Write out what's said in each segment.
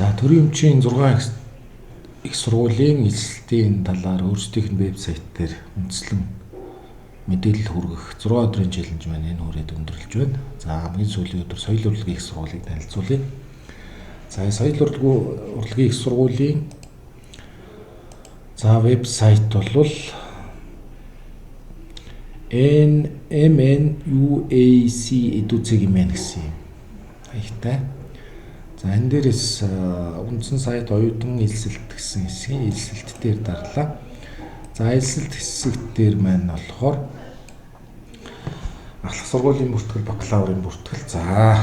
За төрийн өмчийн 6 их сургуулийн эзэлтийн талаар өөрсдийнх нь вебсайт дээр үндэслэн мэдээлэл хүргэх 6 өдрийн челленж маань энэ хүрээд өндөрлөж байна. За хамгийн сүүлийн өдөр соёл урлагийн их сургуулийг танилцуулъя. За соёл урлагийн их сургуулийн вебсайт бол mnuac.edu.cgm гэсэн юм. Хаягтай. За энэ дээрээс үндсэн сайт оюутан элсэлт гэсэн хэсгийн элсэлт дээр дарлаа. За элсэлт хэсэг дээр маань болохоор ахлах сургуулийн бүртгэл, бакалаврын бүртгэл. За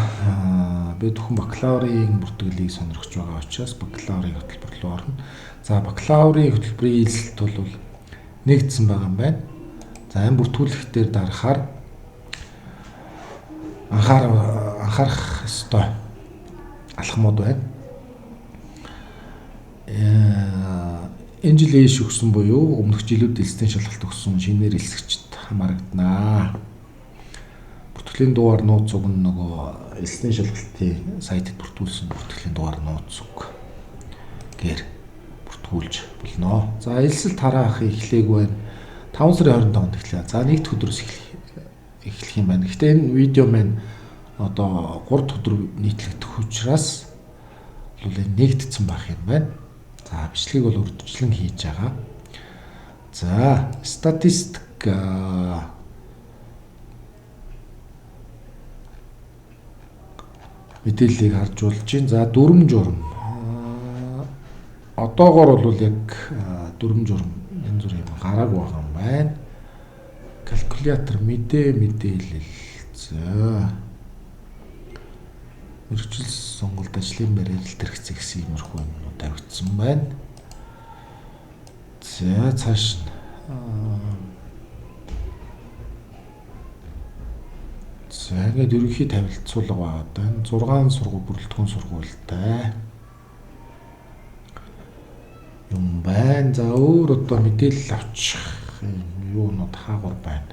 би зөвхөн бакалаврын бүртгэлийг сонирхож байгаа учраас бакалаврын хөтөлбөр рүү орно. За бакалаврын хөтөлбөрийн элсэлт бол нэгдсэн байгаа юм байна. За энэ бүртгүүлэх дээр дарахаар анхаарах ёстой алхмууд байна. Энэ жил ээш өгсөн буюу өмнөх жилүүд элслийн шалгалт өгсөн шинээр элсэгчд хамаарагданаа. Бүртгэлийн дугаар нууц уг нь нөгөө элслийн шалгалтын сайтад бүртгүүлсэн бүртгэлийн дугаар нууц уг гэр бүртгүүлж болно. За элсэлт тараах эхлээг байна. 5 сарын 25-нд эхлэв. За нэгд өдрөөс эхлэх юм байна. Гэхдээ энэ видео маань одоо 3 өдөр нийтлэгдэх учраас энэ нэгдсэн байх юм байна. За бичлэгийг бол урьдчилан хийж байгаа. За статистик мэдээллийг харж болж байна. За дүрм журм. Одоогоор бол яг дүрм журм энэ зүр юм гарааг байгаа юм байна. Калькулятор мэдээлэл. За мэргэжил сонголт ажлын байр арилт хэрэгцээ гэсэн иймэрхүү юмнууд тавигдсан байна. За цааш нь за ингээд ерөнхий тавилцуулга байна. 6 сургууль бүрэлдэхүүн сургуультай юм байна. За өөр одоо мэдээлэл авчих юунууд хаагур байна.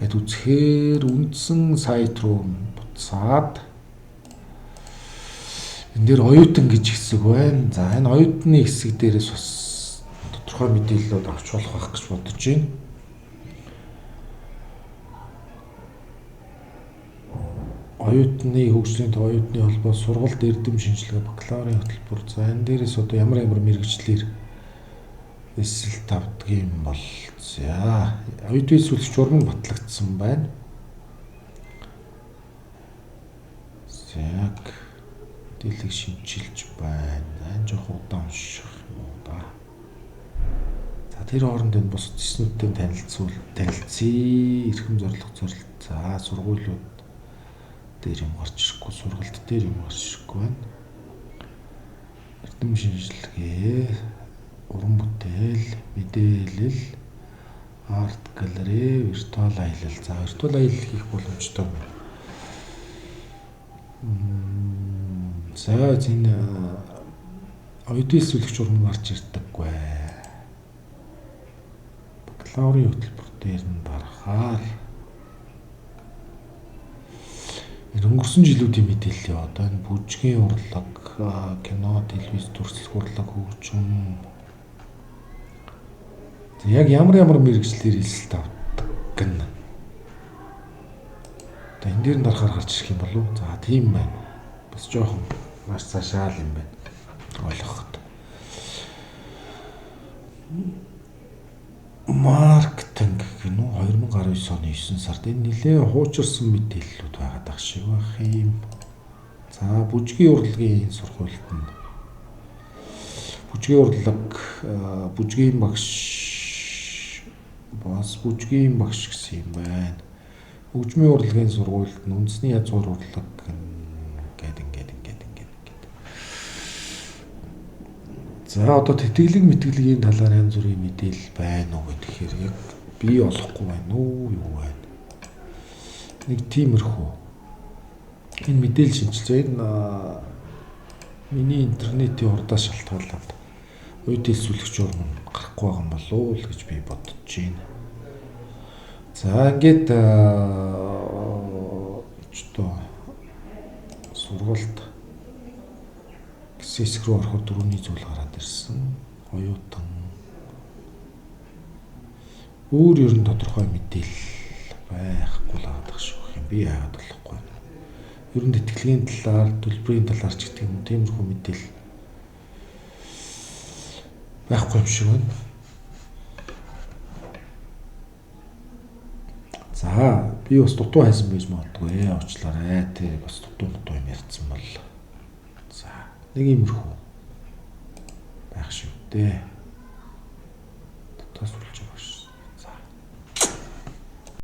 Гэт үзэхээр үндсэн сайт руу буцаад энэ дээр оюутан гэж хэсэг байна. За энэ оюутны хэсэг дээрээс бас тодорхой мэдээллүүд авч болох байх гэж бодож байна. Оюутны хөгжлийн оюутны холбоо сургалт эрдэм шинжилгээ бакалаврын хөтөлбөр. За энэ дээрээс одоо ямар мэргэжлэр эсэлт авдаг юм бол за оюутны сүлж журмыг батлагдсан байна. Яг дэлэг шинжилж байна. Энэ жоох удаан унших юм да. За тэр хооронд энэ бус төснүүдтэй танилцъя. Эрхэм зорилго зорилт. За сургуулиуд дээр юм гарч ирэхгүй, сургалт дээр юм гарч ирэхгүй байна. Эрдэм шинжилгээ, уран бүтээл, мэдээлэл, арт галерей, виртуал аялал. За виртуал аялал хийх боломжтой. За энэ оюутны сүлэгч журам гарч ирдэггүй. Бакалаврын хөтөлбөр дээр нь барахаар өнгөрсөн жилүүдийн мэдээлэл одоо энэ бүжгийн урлаг, кино, телевиз, дүрслэх урлаг, хөгжим. Яг ямар мэргэжлэр элсэлт авдаг гэнэ. Одоо энэ дээр нь дарахаар гарч ирэх юм болов. За тийм байна. Бас жоохон маш цаашаал юм байна. Ойлгоход. Маркетинг гэнэ үү 2019 оны 9 сард энэ нэлээд хуучирсан мэдээллүүд байгаад ах шиг байх юм. За бүжгийн урлагийн сургуульд нь бүжгийн урлаг, бүжгийн багш гэсэн юм байна. Хөгжмийн урлагийн сургуульд нь үндэсний язгуур урлаг ингээд. За одоо тэтгэлэг талаар янз бүрийн мэдээлэл байна уу гэхээр яг бий болохгүй байна уу юу байна. Нэг тиймэрхүү. Энэ мэдээлэл шинжилгээ миний интернетийн урдаас шалтгаалаад үеийн сүлэгч журам гарахгүй байгаа юм болов уу гэж би бодож байна. За ингээд сургалт хэсэг рүү ороход дөрөвний зүйл гараад ирсэн. Оюутан. Өөр ер нь тодорхой мэдээлэл байхгүй л байгаа шүү юм. Би яагаад болохгүй. Ер нь тэтгэлгийн талаар, төлбөрийн талаар ч гэдэг юм тиймэрхүү мэдээлэл байхгүй юм шиг байна. За, би бас дутуу хайсан байж магадгүй уучлаарай. Тэ бас дутуу юм ярьсан бол. За, нэг иймэрхүү байх шүү дээ.